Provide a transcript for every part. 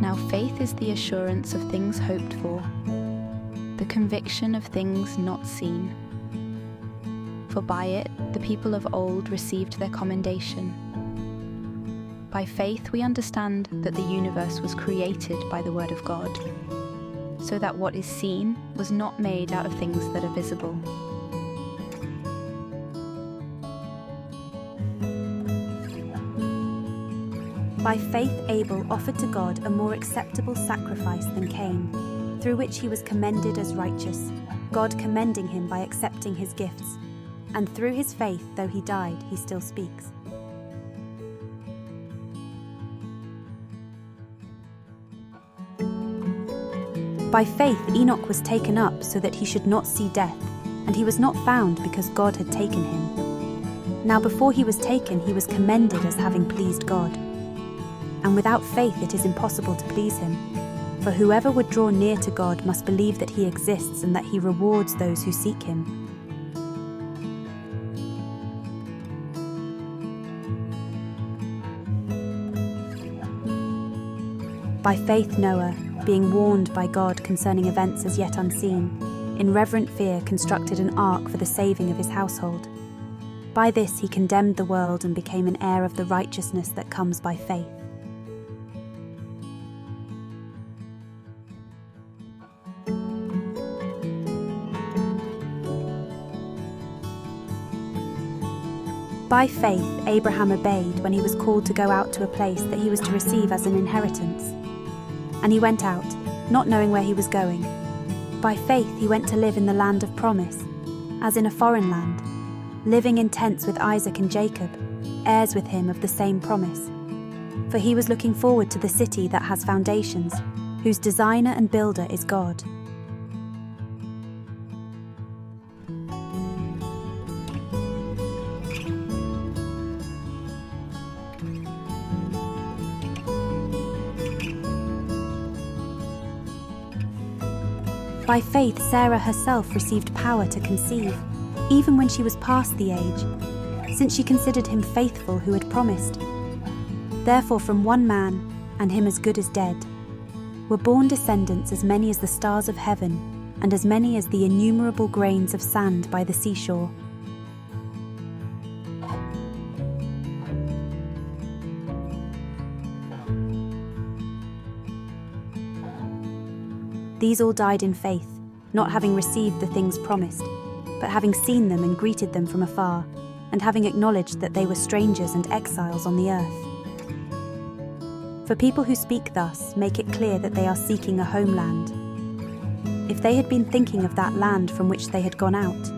Now faith is the assurance of things hoped for, the conviction of things not seen. For by it the people of old received their commendation. By faith we understand that the universe was created by the word of God, so that what is seen was not made out of things that are visible. By faith Abel offered to God a more acceptable sacrifice than Cain, through which he was commended as righteous, God commending him by accepting his gifts. And through his faith, though he died, he still speaks. By faith Enoch was taken up so that he should not see death, and he was not found because God had taken him. Now before he was taken, he was commended as having pleased God. And without faith it is impossible to please him. For whoever would draw near to God must believe that he exists and that he rewards those who seek him. By faith Noah, being warned by God concerning events as yet unseen, in reverent fear constructed an ark for the saving of his household. By this he condemned the world and became an heir of the righteousness that comes by faith. By faith, Abraham obeyed when he was called to go out to a place that he was to receive as an inheritance. And he went out, not knowing where he was going. By faith he went to live in the land of promise, as in a foreign land, living in tents with Isaac and Jacob, heirs with him of the same promise. For he was looking forward to the city that has foundations, whose designer and builder is God. By faith Sarah herself received power to conceive, even when she was past the age, since she considered him faithful who had promised. Therefore from one man, and him as good as dead, were born descendants as many as the stars of heaven, and as many as the innumerable grains of sand by the seashore. These all died in faith, not having received the things promised, but having seen them and greeted them from afar, and having acknowledged that they were strangers and exiles on the earth. For people who speak thus make it clear that they are seeking a homeland. If they had been thinking of that land from which they had gone out,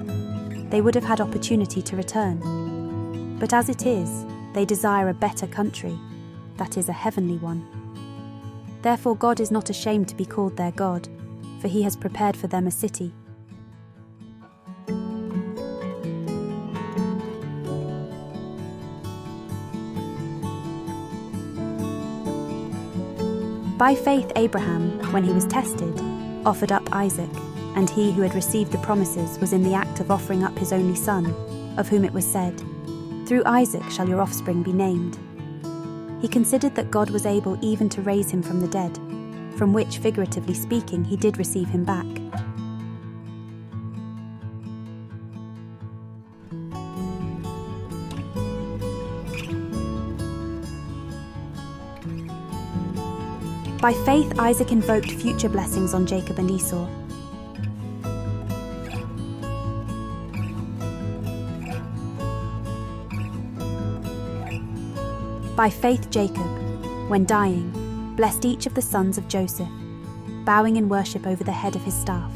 they would have had opportunity to return. But as it is, they desire a better country, that is, a heavenly one. Therefore God is not ashamed to be called their God, for he has prepared for them a city. By faith Abraham, when he was tested, offered up Isaac, and he who had received the promises was in the act of offering up his only son, of whom it was said, "Through Isaac shall your offspring be named." He considered that God was able even to raise him from the dead, from which, figuratively speaking, he did receive him back. By faith Isaac invoked future blessings on Jacob and Esau. By faith Jacob, when dying, blessed each of the sons of Joseph, bowing in worship over the head of his staff.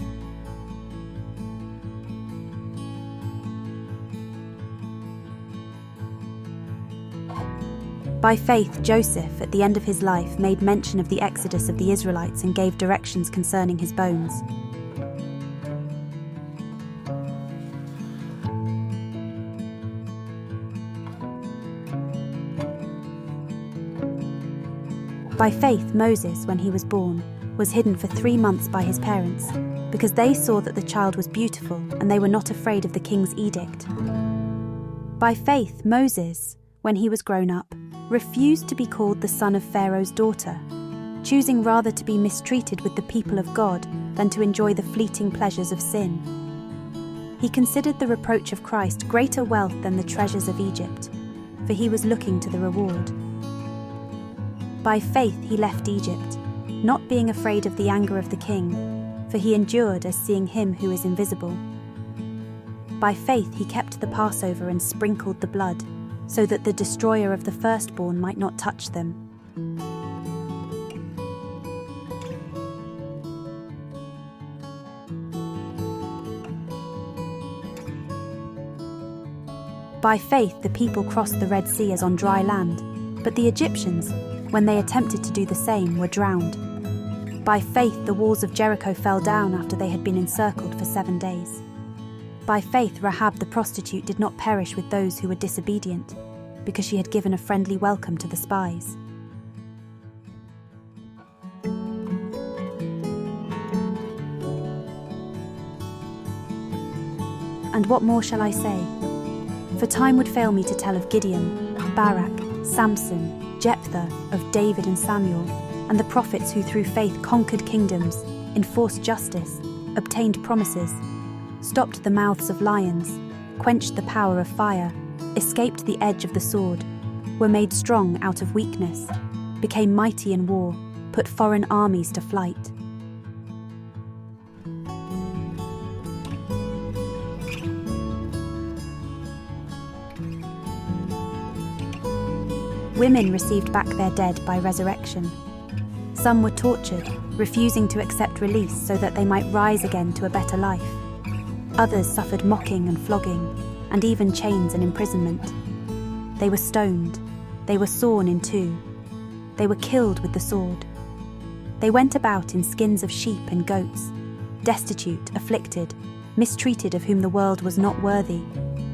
By faith Joseph, at the end of his life, made mention of the exodus of the Israelites and gave directions concerning his bones. By faith Moses, when he was born, was hidden for 3 months by his parents, because they saw that the child was beautiful, and they were not afraid of the king's edict. By faith Moses, when he was grown up, refused to be called the son of Pharaoh's daughter, choosing rather to be mistreated with the people of God than to enjoy the fleeting pleasures of sin. He considered the reproach of Christ greater wealth than the treasures of Egypt, for he was looking to the reward. By faith he left Egypt, not being afraid of the anger of the king, for he endured as seeing him who is invisible. By faith he kept the Passover and sprinkled the blood, so that the destroyer of the firstborn might not touch them. By faith the people crossed the Red Sea as on dry land, but the Egyptians, when they attempted to do the same, were drowned. By faith the walls of Jericho fell down after they had been encircled for 7 days. By faith Rahab the prostitute did not perish with those who were disobedient, because she had given a friendly welcome to the spies. And what more shall I say? For time would fail me to tell of Gideon, Barak, Samson, Jephthah, of David and Samuel, and the prophets who through faith conquered kingdoms, enforced justice, obtained promises, stopped the mouths of lions, quenched the power of fire, escaped the edge of the sword, were made strong out of weakness, became mighty in war, put foreign armies to flight. Women received back their dead by resurrection. Some were tortured, refusing to accept release so that they might rise again to a better life. Others suffered mocking and flogging, and even chains and imprisonment. They were stoned, they were sawn in two, they were killed with the sword. They went about in skins of sheep and goats, destitute, afflicted, mistreated, of whom the world was not worthy,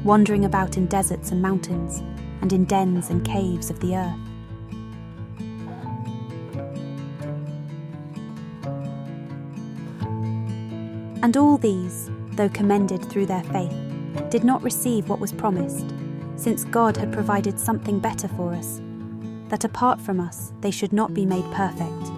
wandering about in deserts and mountains, and in dens and caves of the earth. And all these, though commended through their faith, did not receive what was promised, since God had provided something better for us, that apart from us they should not be made perfect.